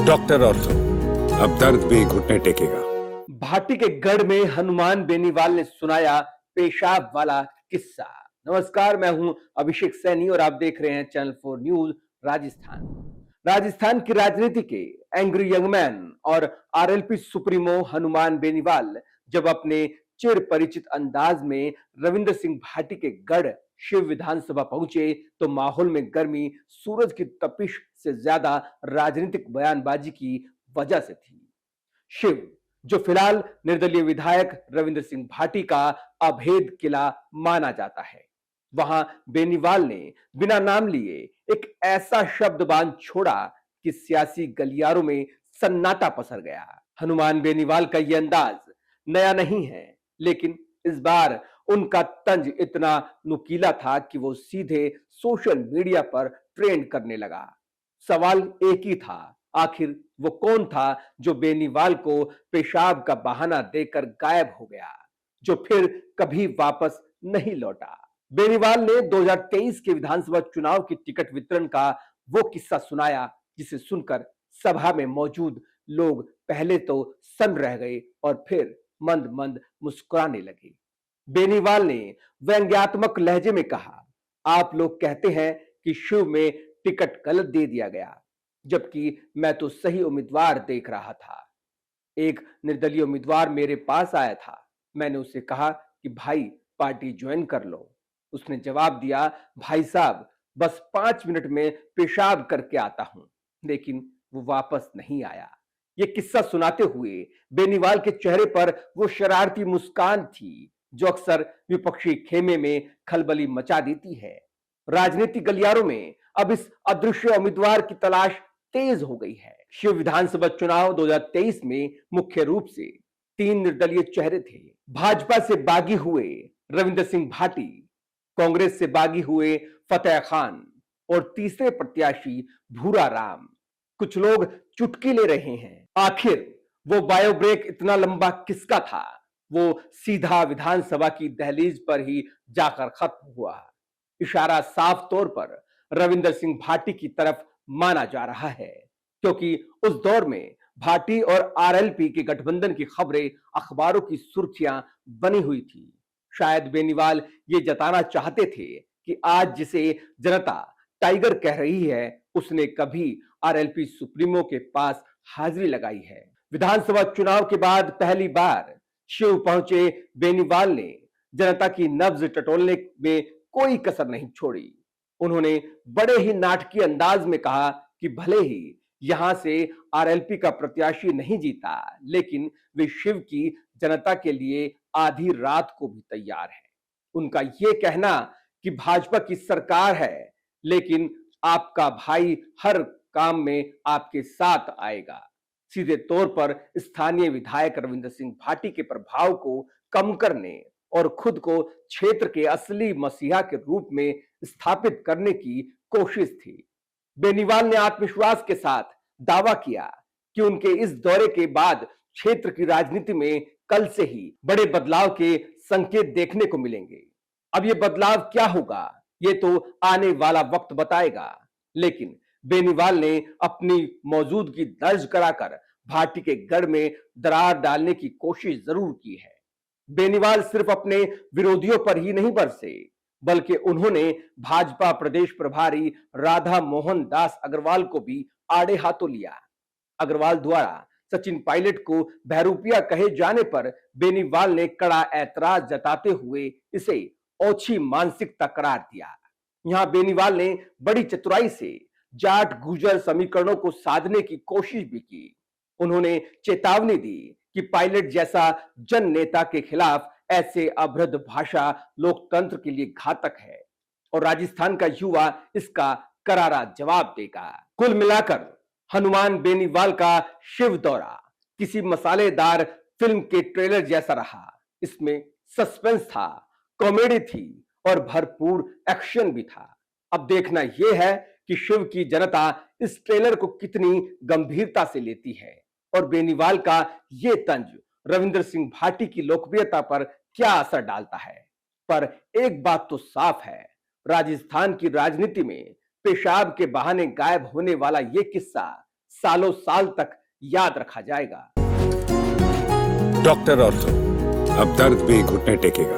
Doctor ortho, अब दर्द भी घुटने टेकेगा। भाटी के गढ़ में हनुमान बेनीवाल ने सुनाया पेशाब वाला किस्सा। नमस्कार, मैं हूं अभिषेक सैनी और आप देख रहे हैं चैनल 4 न्यूज राजस्थान। राजस्थान की राजनीति के एंग्री यंगमैन और आरएलपी सुप्रीमो हनुमान बेनीवाल जब अपने चिर परिचित अंदाज में रविंद्र सिंह भाटी के गढ़ शिव विधानसभा पहुंचे तो माहौल में गर्मी सूरज की तपिश से ज्यादा राजनीतिक बयानबाजी की वजह से थी। शिव, जो फिलहाल निर्दलीय विधायक रविंद्र सिंह भाटी का अभेद किला माना जाता है, वहां बेनीवाल ने बिना नाम लिए एक ऐसा शब्द बांध छोड़ा कि सियासी गलियारों में सन्नाटा पसर गया। हनुमान बेनीवाल का यह अंदाज नया नहीं है, लेकिन इस बार उनका तंज इतना नुकीला था कि वो सीधे सोशल मीडिया पर ट्रेंड करने लगा। सवाल एक ही था, आखिर वो कौन था जो बेनीवाल को पेशाब का बहाना देकर गायब हो गया, जो फिर कभी वापस नहीं लौटा। बेनीवाल ने 2023 के विधानसभा चुनाव की टिकट वितरण का वो किस्सा सुनाया जिसे सुनकर सभा में मौजूद लोग पहले तो सन्न रह गए और फिर मंद मंद मुस्कुराने लगे। बेनीवाल ने व्यंग्यात्मक लहजे में कहा, आप लोग कहते हैं कि शिव में टिकट गलत दे दिया गया, जबकि मैं तो सही उम्मीदवार देख रहा था। एक निर्दलीय उम्मीदवार मेरे पास आया था। मैंने उससे कहा कि भाई पार्टी ज्वाइन कर लो। उसने जवाब दिया, भाई साहब बस 5 मिनट में पेशाब करके आता हूं। लेकिन वो वापस नहीं आया। ये किस्सा सुनाते हुए बेनीवाल के चेहरे पर वो शरारती मुस्कान थी जो अक्सर विपक्षी खेमे में खलबली मचा देती है। राजनीतिक गलियारों में अब इस अदृश्य उम्मीदवार की तलाश तेज हो गई है। शिव विधानसभा चुनाव 2023 में मुख्य रूप से 3 निर्दलीय चेहरे थे। भाजपा से बागी हुए रविंद्र सिंह भाटी, कांग्रेस से बागी हुए फतेह खान और तीसरे प्रत्याशी भूरा राम। कुछ लोग चुटकी ले रहे हैं, आखिर वो बायो ब्रेक इतना लंबा किसका था? वो सीधा विधानसभा की दहलीज पर ही जाकर खत्म हुआ। इशारा साफ तौर पर रविंद्र सिंह भाटी की तरफ माना जा रहा है, क्योंकि उस दौर में भाटी और आरएलपी के गठबंधन की खबरें अखबारों की सुर्खियां बनी हुई थी। शायद बेनीवाल ये जताना चाहते थे कि आज जिसे जनता टाइगर कह रही है, उसने कभी आरएलपी सुप्रीमो के पास हाजिरी लगाई है। विधानसभा चुनाव के बाद पहली बार शिव पहुंचे बेनीवाल ने जनता की नब्ज टटोलने में कोई कसर नहीं छोड़ी। उन्होंने बड़े ही नाटकीय अंदाज में कहा कि भले ही यहां से आरएलपी का प्रत्याशी नहीं जीता, लेकिन वे शिव की जनता के लिए आधी रात को भी तैयार है। उनका यह कहना कि भाजपा की सरकार है, लेकिन आपका भाई हर काम में आपके साथ आएगा, सीधे तौर पर स्थानीय विधायक रविंद्र सिंह भाटी के प्रभाव को कम करने और खुद को क्षेत्र के असली मसीहा के रूप में स्थापित करने की कोशिश थी। बेनीवाल ने आत्मविश्वास के साथ दावा किया कि उनके इस दौरे के बाद क्षेत्र की राजनीति में कल से ही बड़े बदलाव के संकेत देखने को मिलेंगे। अब यह बदलाव क्या होगा, यह तो आने वाला वक्त बताएगा, लेकिन बेनीवाल ने अपनी मौजूदगी दर्ज कराकर भाटी के गढ़ में दरार डालने की कोशिश जरूर की है। बेनीवाल सिर्फ अपने विरोधियों पर ही नहीं बरसे, बल्कि उन्होंने भाजपा प्रदेश प्रभारी राधा मोहन दास अग्रवाल को भी आड़े हाथों लिया। अग्रवाल द्वारा सचिन पायलट को बहरूपिया कहे जाने पर बेनीवाल ने कड़ा ऐतराज जताते हुए इसे ओछी मानसिकता करार दिया। यहां बेनीवाल ने बड़ी चतुराई से जाट गुर्जर समीकरणों को साधने की कोशिश भी की। उन्होंने चेतावनी दी कि पायलट जैसा जन नेता के खिलाफ ऐसे अभद्र भाषा लोकतंत्र के लिए घातक है और राजस्थान का युवा इसका करारा जवाब देगा। कुल मिलाकर हनुमान बेनीवाल का शिव दौरा किसी मसालेदार फिल्म के ट्रेलर जैसा रहा। इसमें सस्पेंस था, कॉमेडी थी और भरपूर एक्शन भी था। अब देखना यह है कि शिव की जनता इस ट्रेलर को कितनी गंभीरता से लेती है और बेनीवाल का यह तंज रविंद्र सिंह भाटी की लोकप्रियता पर क्या असर डालता है। पर एक बात तो साफ है, राजस्थान की राजनीति में पेशाब के बहाने गायब होने वाला यह किस्सा सालों साल तक याद रखा जाएगा। डॉक्टर ऑर्थो, अब दर्द भी घुटने टेकेगा।